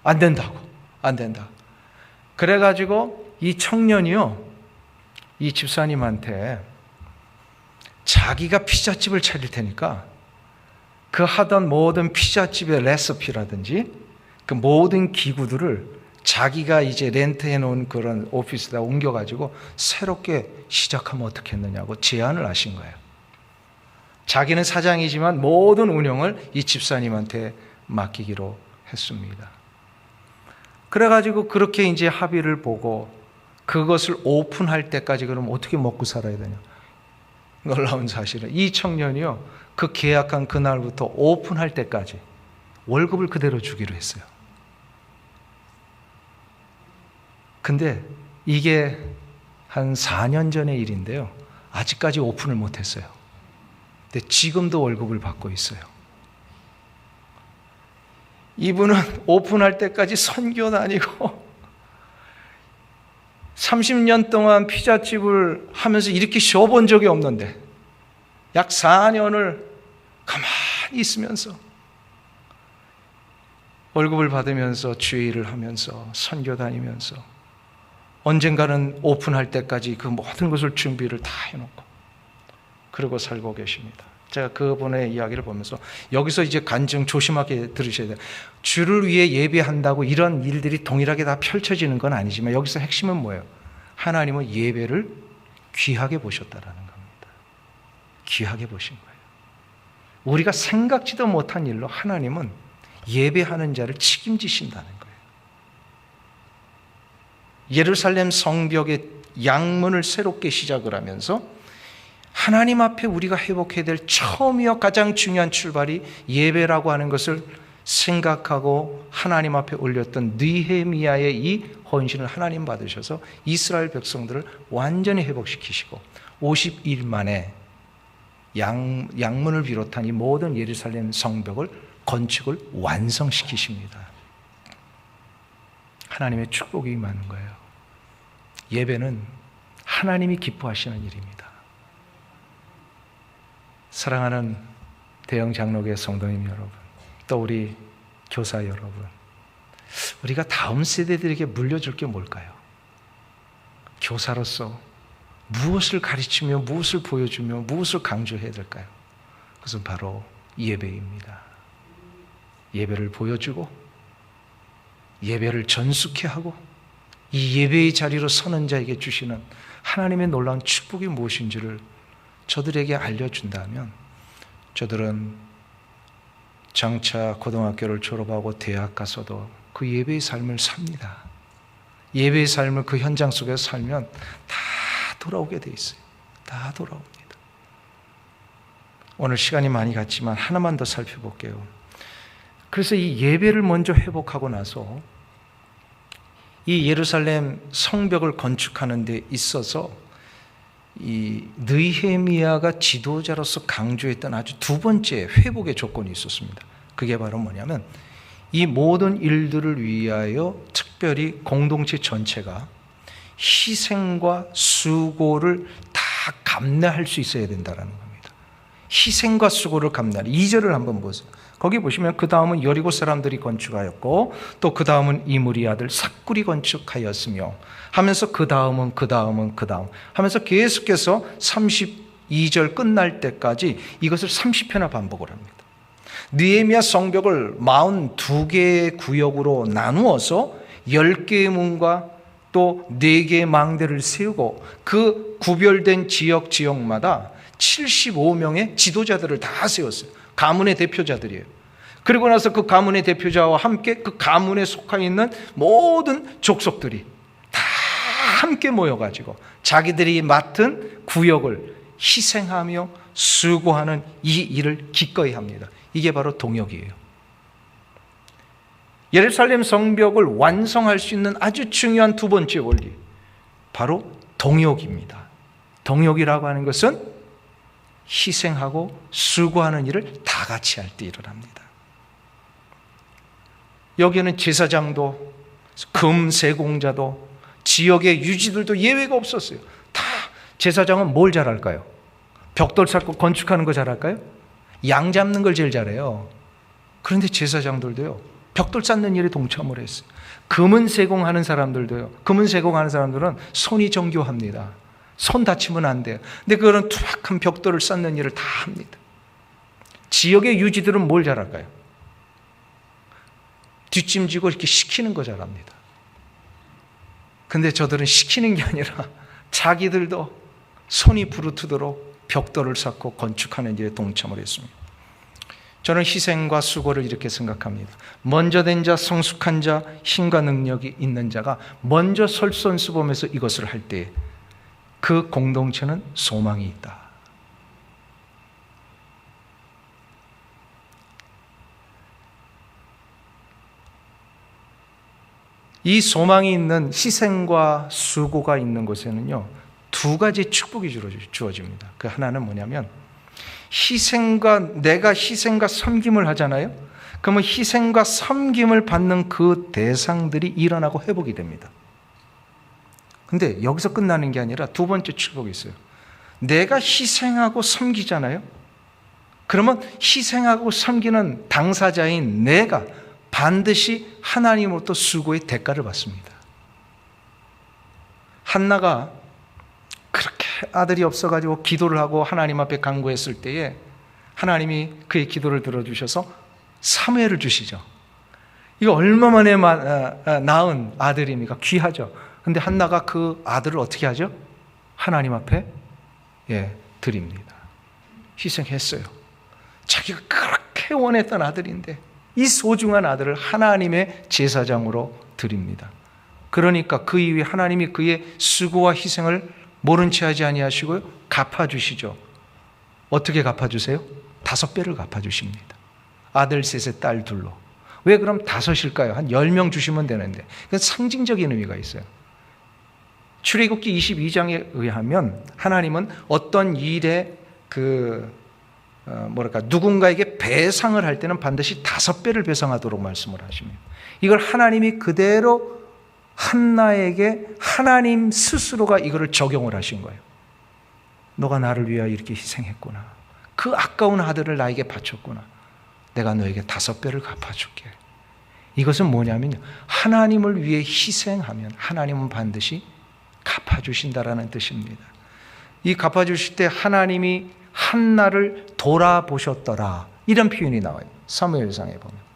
안 된다고. 안 된다. 그래가지고 이 청년이요, 이 집사님한테 자기가 피자집을 차릴 테니까 그 하던 모든 피자집의 레시피라든지 그 모든 기구들을 자기가 이제 렌트해 놓은 그런 오피스에다 옮겨가지고 새롭게 시작하면 어떻겠느냐고 제안을 하신 거예요. 자기는 사장이지만 모든 운영을 이 집사님한테 맡기기로 했습니다. 그래가지고 그렇게 이제 합의를 보고 그것을 오픈할 때까지 그럼 어떻게 먹고 살아야 되냐. 놀라운 사실은 이 청년이요, 그 계약한 그날부터 오픈할 때까지 월급을 그대로 주기로 했어요. 근데 이게 한 4년 전의 일인데요, 아직까지 오픈을 못했어요. 근데 지금도 월급을 받고 있어요. 이분은 오픈할 때까지 선교 다니고 30년 동안 피자집을 하면서 이렇게 쉬어본 적이 없는데 약 4년을 가만히 있으면서 월급을 받으면서 주의 일을 하면서 선교 다니면서 언젠가는 오픈할 때까지 그 모든 것을 준비를 다 해놓고 그러고 살고 계십니다. 제가 그분의 이야기를 보면서 여기서 이제 간증 조심하게 들으셔야 돼요. 주를 위해 예배한다고 이런 일들이 동일하게 다 펼쳐지는 건 아니지만 여기서 핵심은 뭐예요? 하나님은 예배를 귀하게 보셨다라는 겁니다. 귀하게 보신 거예요. 우리가 생각지도 못한 일로 하나님은 예배하는 자를 책임지신다는 거예요. 예루살렘 성벽의 양문을 새롭게 시작을 하면서 하나님 앞에 우리가 회복해야 될 처음이요 가장 중요한 출발이 예배라고 하는 것을 생각하고 하나님 앞에 올렸던 느헤미야의 이 헌신을 하나님 받으셔서 이스라엘 백성들을 완전히 회복시키시고 50일 만에 양문을 비롯한 이 모든 예루살렘 성벽을 건축을 완성시키십니다. 하나님의 축복이 임하는 거예요. 예배는 하나님이 기뻐하시는 일입니다. 사랑하는 대형 장로교회 성도님 여러분, 또 우리 교사 여러분, 우리가 다음 세대들에게 물려줄 게 뭘까요? 교사로서 무엇을 가르치며 무엇을 보여주며 무엇을 강조해야 될까요? 그것은 바로 예배입니다. 예배를 보여주고 예배를 전수케 하고 이 예배의 자리로 서는 자에게 주시는 하나님의 놀라운 축복이 무엇인지를 저들에게 알려준다면 저들은 장차 고등학교를 졸업하고 대학 가서도 그 예배의 삶을 삽니다. 예배의 삶을 그 현장 속에서 살면 다 돌아오게 돼 있어요. 다 돌아옵니다. 오늘 시간이 많이 갔지만 하나만 더 살펴볼게요. 그래서 이 예배를 먼저 회복하고 나서 이 예루살렘 성벽을 건축하는 데 있어서 이 느헤미야가 지도자로서 강조했던 아주 두 번째 회복의 조건이 있었습니다. 그게 바로 뭐냐면 이 모든 일들을 위하여 특별히 공동체 전체가 희생과 수고를 다 감내할 수 있어야 된다는 겁니다. 희생과 수고를 감내하는 2절을 한번 보세요. 거기 보시면 그 다음은 여리고 사람들이 건축하였고 또 그 다음은 이므리 아들 삭굴이 건축하였으며 하면서 그 다음은 하면서 계속해서 32절 끝날 때까지 이것을 30회나 반복을 합니다. 느헤미야 성벽을 42개의 구역으로 나누어서 10개의 문과 또 4개의 망대를 세우고 그 구별된 지역마다 75명의 지도자들을 다 세웠어요. 가문의 대표자들이에요. 그리고 나서 그 가문의 대표자와 함께 그 가문에 속해 있는 모든 족속들이 다 함께 모여가지고 자기들이 맡은 구역을 희생하며 수고하는 이 일을 기꺼이 합니다. 이게 바로 동역이에요. 예루살렘 성벽을 완성할 수 있는 아주 중요한 두 번째 원리, 바로 동역입니다. 동역이라고 하는 것은 희생하고 수고하는 일을 다 같이 할 때 일어납니다. 여기에는 제사장도 금세공자도 지역의 유지들도 예외가 없었어요. 다 제사장은 뭘 잘할까요? 벽돌 쌓고 건축하는 거 잘할까요? 양 잡는 걸 제일 잘해요. 그런데 제사장들도요, 벽돌 쌓는 일에 동참을 했어요. 금은 세공하는 사람들도요, 금은 세공하는 사람들은 손이 정교합니다. 손 다치면 안 돼요. 근데 그거는 투박한 벽돌을 쌓는 일을 다 합니다. 지역의 유지들은 뭘 잘할까요? 뒷짐지고 이렇게 시키는 거 잘합니다. 근데 저들은 시키는 게 아니라 자기들도 손이 부르트도록 벽돌을 쌓고 건축하는 일에 동참을 했습니다. 저는 희생과 수고를 이렇게 생각합니다. 먼저 된 자, 성숙한 자, 힘과 능력이 있는 자가 먼저 솔선수범해서 이것을 할 때 그 공동체는 소망이 있다. 이 소망이 있는 희생과 수고가 있는 곳에는요, 두 가지 축복이 주어집니다. 그 하나는 뭐냐면 내가 희생과 섬김을 하잖아요. 그러면 희생과 섬김을 받는 그 대상들이 일어나고 회복이 됩니다. 근데 여기서 끝나는 게 아니라 두 번째 축복이 있어요. 내가 희생하고 섬기잖아요. 그러면 희생하고 섬기는 당사자인 내가 반드시 하나님으로부터 수고의 대가를 받습니다. 한나가 그렇게 아들이 없어가지고 기도를 하고 하나님 앞에 간구했을 때에 하나님이 그의 기도를 들어주셔서 사무엘을 주시죠. 이거 얼마 만에 낳은 아들입니까? 귀하죠. 근데 한나가 그 아들을 어떻게 하죠? 하나님 앞에 드립니다. 희생했어요. 자기가 그렇게 원했던 아들인데 이 소중한 아들을 하나님의 제사장으로 드립니다. 그러니까 그 이후에 하나님이 그의 수고와 희생을 모른 채 하지 아니하시고요, 갚아주시죠. 어떻게 갚아주세요? 5배를 갚아주십니다. 아들 셋에 딸 둘로. 왜 그럼 5일까요? 한 10명 주시면 되는데. 그건 상징적인 의미가 있어요. 출애굽기 22장에 의하면 하나님은 어떤 일에 누군가에게 배상을 할 때는 반드시 5배를 배상하도록 말씀을 하십니다. 이걸 하나님이 그대로 한나에게 하나님 스스로가 이거를 적용을 하신 거예요. 너가 나를 위하여 이렇게 희생했구나. 그 아까운 아들을 나에게 바쳤구나. 내가 너에게 5배를 갚아줄게. 이것은 뭐냐면요, 하나님을 위해 희생하면 하나님은 반드시 갚아주신다라는 뜻입니다. 이 갚아주실 때 하나님이 한나를 돌아보셨더라, 이런 표현이 나와요. 사무엘상에 보면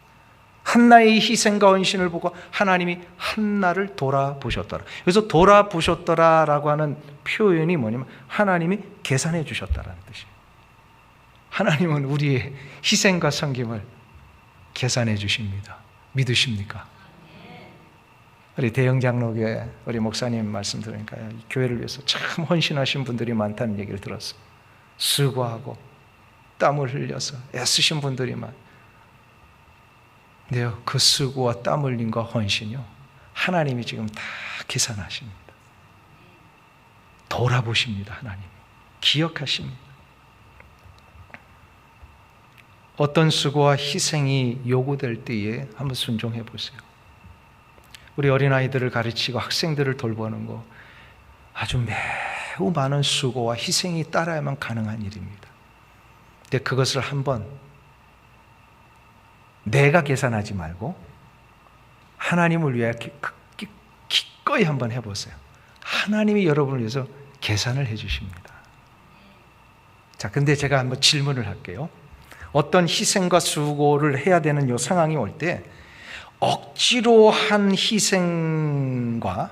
한나의 희생과 헌신을 보고 하나님이 한나를 돌아보셨더라. 그래서 돌아보셨더라라고 하는 표현이 뭐냐면 하나님이 계산해 주셨다라는 뜻이에요. 하나님은 우리의 희생과 섬김을 계산해 주십니다. 믿으십니까? 우리 대영장로교회 우리 목사님 말씀 들으니까 교회를 위해서 참 헌신하신 분들이 많다는 얘기를 들었어요. 수고하고 땀을 흘려서 애쓰신 분들이 근데요, 그 수고와 땀 흘림과 헌신이요, 하나님이 지금 다 계산하십니다. 돌아보십니다. 하나님 기억하십니다. 어떤 수고와 희생이 요구될 때에 한번 순종해 보세요. 우리 어린아이들을 가르치고 학생들을 돌보는 거 아주 매우 많은 수고와 희생이 따라야만 가능한 일입니다. 근데 그것을 한번 내가 계산하지 말고 하나님을 위해 기꺼이 한번 해보세요. 하나님이 여러분을 위해서 계산을 해주십니다. 자, 근데 제가 한번 질문을 할게요. 어떤 희생과 수고를 해야 되는 이 상황이 올 때 억지로 한 희생과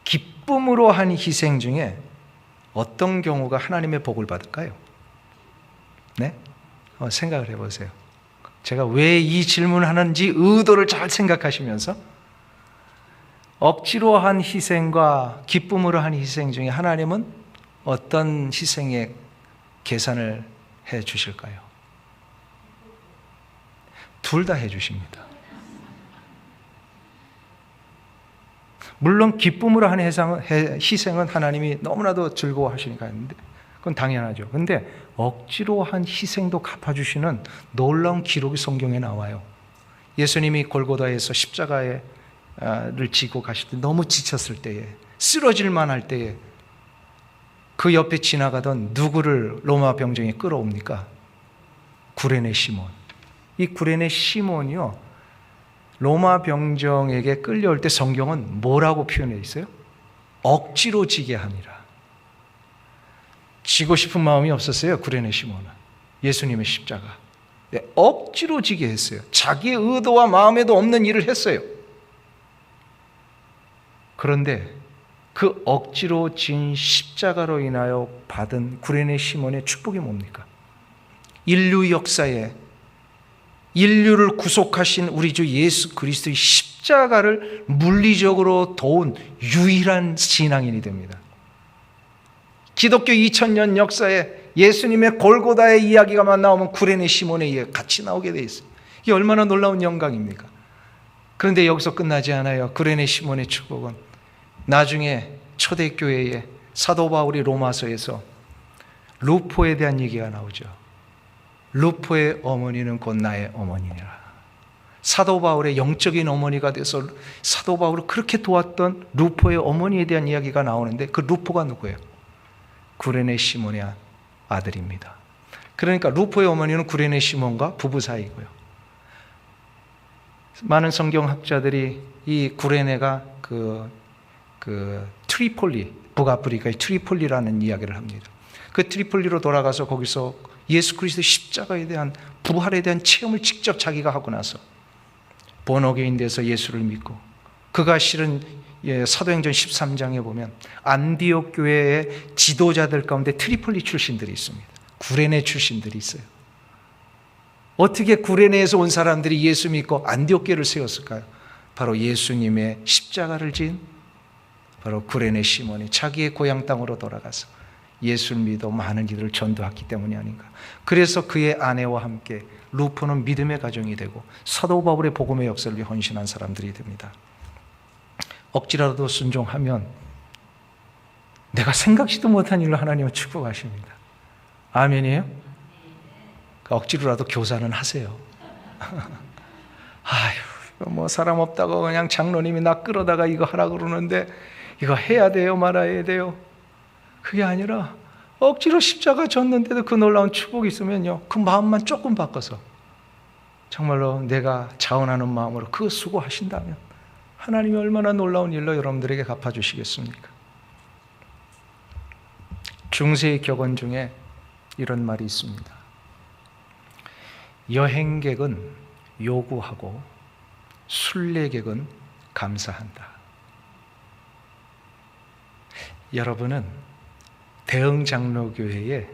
기쁨으로 한 희생 중에 어떤 경우가 하나님의 복을 받을까요? 네? 생각을 해보세요. 제가 왜 이 질문을 하는지 의도를 잘 생각하시면서 억지로 한 희생과 기쁨으로 한 희생 중에 하나님은 어떤 희생의 계산을 해 주실까요? 둘 다 해 주십니다. 물론 기쁨으로 한 희생은 하나님이 너무나도 즐거워하시니까 했는데 그건 당연하죠. 근데 억지로 한 희생도 갚아주시는 놀라운 기록이 성경에 나와요. 예수님이 골고다에서 십자가를 지고 가실 때 너무 지쳤을 때에, 쓰러질 만할 때에 그 옆에 지나가던 누구를 로마 병정이 끌어옵니까? 구레네 시몬. 이 구레네 시몬이요, 로마 병정에게 끌려올 때 성경은 뭐라고 표현해 있어요? 억지로 지게 함이라. 지고 싶은 마음이 없었어요. 구레네 시몬은 예수님의 십자가 억지로 지게 했어요. 자기의 의도와 마음에도 없는 일을 했어요. 그런데 그 억지로 진 십자가로 인하여 받은 구레네 시몬의 축복이 뭡니까? 인류 역사에 인류를 구속하신 우리 주 예수 그리스도의 십자가를 물리적으로 도운 유일한 신앙인이 됩니다. 기독교 2000년 역사에 예수님의 골고다의 이야기가 나오면 구레네 시몬의 이야기가 같이 나오게 돼 있어요. 이게 얼마나 놀라운 영광입니까? 그런데 여기서 끝나지 않아요. 구레네 시몬의 축복은 나중에 초대교회에 사도 바울이 로마서에서 루포에 대한 얘기가 나오죠. 루포의 어머니는 곧 나의 어머니니라. 사도 바울의 영적인 어머니가 돼서 사도 바울을 그렇게 도왔던 루포의 어머니에 대한 이야기가 나오는데 그 루포가 누구예요? 구레네 시몬의 아들입니다. 그러니까 루포의 어머니는 구레네 시몬과 부부 사이고요. 많은 성경학자들이 이 구레네가 그 트리폴리, 북아프리카의 트리폴리라는 이야기를 합니다. 그 트리폴리로 돌아가서 거기서 예수 그리스도의 십자가에 대한 부활에 대한 체험을 직접 자기가 하고 나서 본어게인 돼서 예수를 믿고, 그가 실은 사도행전 13장에 보면 안디옥 교회의 지도자들 가운데 트리폴리 출신들이 있습니다. 구레네 출신들이 있어요. 어떻게 구레네에서 온 사람들이 예수 믿고 안디옥 교회를 세웠을까요? 바로 예수님의 십자가를 진 바로 구레네 시몬이 자기의 고향 땅으로 돌아가서 예수를 믿어 많은 이들을 전도했기 때문이 아닌가. 그래서 그의 아내와 함께 루포는 믿음의 가정이 되고 사도 바울의 복음의 역사를 위해 헌신한 사람들이 됩니다. 억지라도 순종하면 내가 생각지도 못한 일로 하나님은 축복하십니다. 아멘이에요? 억지로라도 교사는 하세요. 아휴, 뭐 사람 없다고 그냥 장로님이 나 끌어다가 이거 하라 그러는데 이거 해야 돼요, 말아야 돼요? 그게 아니라 억지로 십자가 졌는데도 그 놀라운 축복이 있으면요, 그 마음만 조금 바꿔서 정말로 내가 자원하는 마음으로 그 수고하신다면 하나님이 얼마나 놀라운 일로 여러분들에게 갚아주시겠습니까? 중세의 격언 중에 이런 말이 있습니다. 여행객은 요구하고 순례객은 감사한다. 여러분은 대흥장로교회의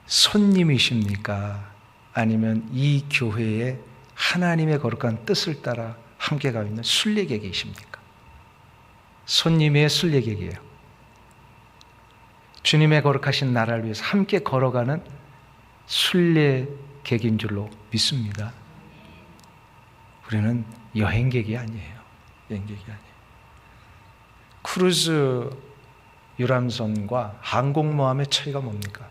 손님이십니까? 아니면 이 교회의 하나님의 거룩한 뜻을 따라 함께 가 있는 순례객이십니까? 손님의 순례객이에요. 주님의 거룩하신 나라를 위해서 함께 걸어가는 순례객인 줄로 믿습니다. 우리는 여행객이 아니에요. 여행객이 아니에요. 크루즈 유람선과 항공모함의 차이가 뭡니까?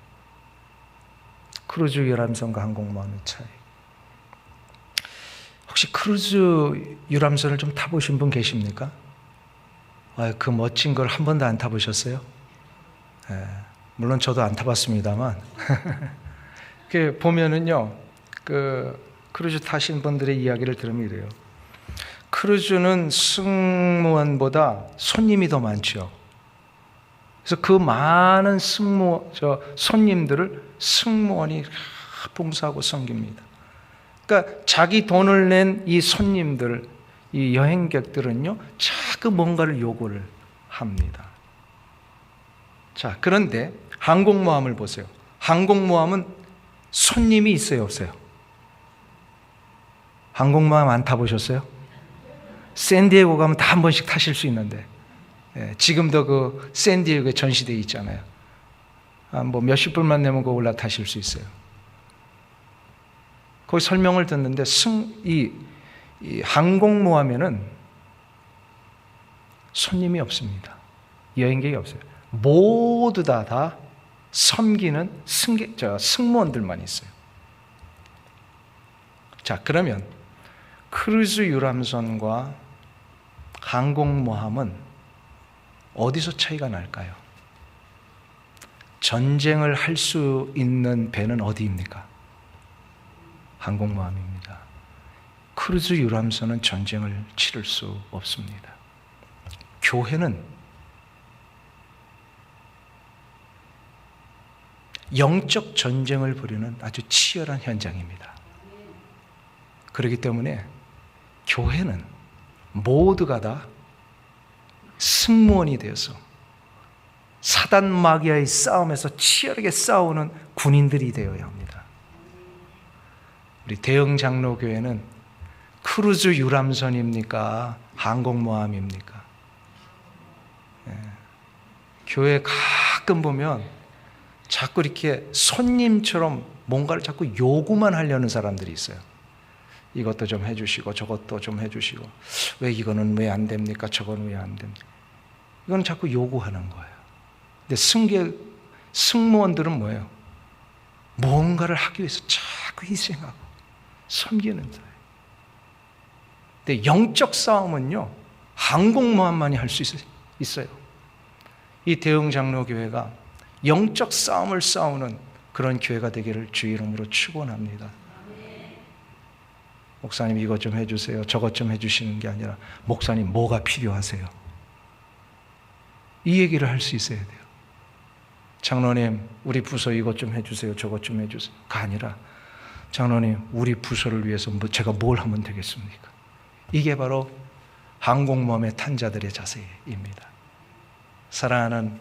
크루즈 유람선과 항공모함의 차이. 혹시 크루즈 유람선을 좀 타보신 분 계십니까? 그 멋진 걸 한 번도 안 타보셨어요? 물론 저도 안 타봤습니다만 보면은요, 그 크루즈 타신 분들의 이야기를 들으면 이래요. 크루즈는 승무원보다 손님이 더 많죠. 그래서 그 많은 손님들을 승무원이 봉사하고 섬깁니다. 그러니까 자기 돈을 낸 이 손님들, 이 여행객들은요, 자꾸 뭔가를 요구를 합니다. 자, 그런데 항공모함을 보세요. 항공모함은 손님이 있어요, 없어요? 항공모함 안 타보셨어요? 샌디에고 가면 다 한 번씩 타실 수 있는데, 지금도 그 샌디에고에 전시되어 있잖아요. 뭐 몇십 불만 내면 그 올라타실 수 있어요. 거기 설명을 듣는데 이 항공모함에는 손님이 없습니다. 여행객이 없어요. 모두 다 섬기는 승무원들만 있어요. 자, 그러면 크루즈 유람선과 항공모함은 어디서 차이가 날까요? 전쟁을 할 수 있는 배는 어디입니까? 항공모함입니다. 크루즈 유람선은 전쟁을 치를 수 없습니다. 교회는 영적 전쟁을 벌이는 아주 치열한 현장입니다. 그렇기 때문에 교회는 모두가 다 승무원이 되어서 사단 마귀와의 싸움에서 치열하게 싸우는 군인들이 되어야 합니다. 우리 대흥장로교회는 크루즈 유람선입니까? 항공모함입니까? 교회 가끔 보면 자꾸 이렇게 손님처럼 뭔가를 자꾸 요구만 하려는 사람들이 있어요. 이것도 좀 해주시고 저것도 좀 해주시고, 왜 이거는 왜 안 됩니까? 저건 왜 안 됩니까? 이건 자꾸 요구하는 거예요. 근데 승무원들은 뭐예요? 뭔가를 하기 위해서 자꾸 희생하고 섬기는 거예요. 근데 영적 싸움은요, 항공모함만이 할 수 있어요. 이 대흥장로교회가 영적 싸움을 싸우는 그런 교회가 되기를 주의 이름으로 축원합니다. 목사님 이것 좀 해주세요, 저것 좀 해주시는 게 아니라 목사님 뭐가 필요하세요? 이 얘기를 할 수 있어야 돼요. 장로님, 우리 부서 이것 좀 해주세요. 저것 좀 해주세요.가 아니라 장로님, 우리 부서를 위해서 제가 뭘 하면 되겠습니까? 이게 바로 항공모함에 탄 자들의 자세입니다. 사랑하는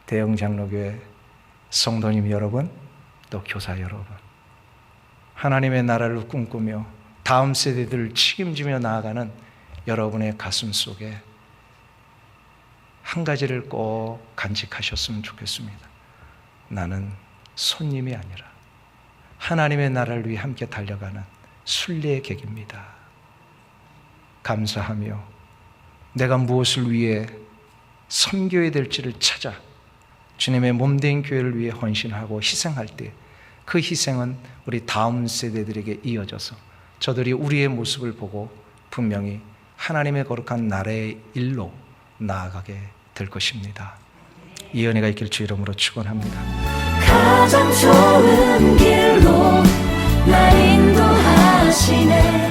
대영장로교회 성도님 여러분, 또 교사 여러분, 하나님의 나라를 꿈꾸며 다음 세대들을 책임지며 나아가는 여러분의 가슴 속에 한 가지를 꼭 간직하셨으면 좋겠습니다. 나는 손님이 아니라 하나님의 나라를 위해 함께 달려가는 순례의 객입니다. 감사하며 내가 무엇을 위해 섬겨야 될지를 찾아 주님의 몸된 교회를 위해 헌신하고 희생할 때 그 희생은 우리 다음 세대들에게 이어져서 저들이 우리의 모습을 보고 분명히 하나님의 거룩한 나라의 일로 나아가게 될 것입니다. 이 은혜가 있길 주 이름으로 축원합니다. 가장 좋은 길로 날 인도하시네.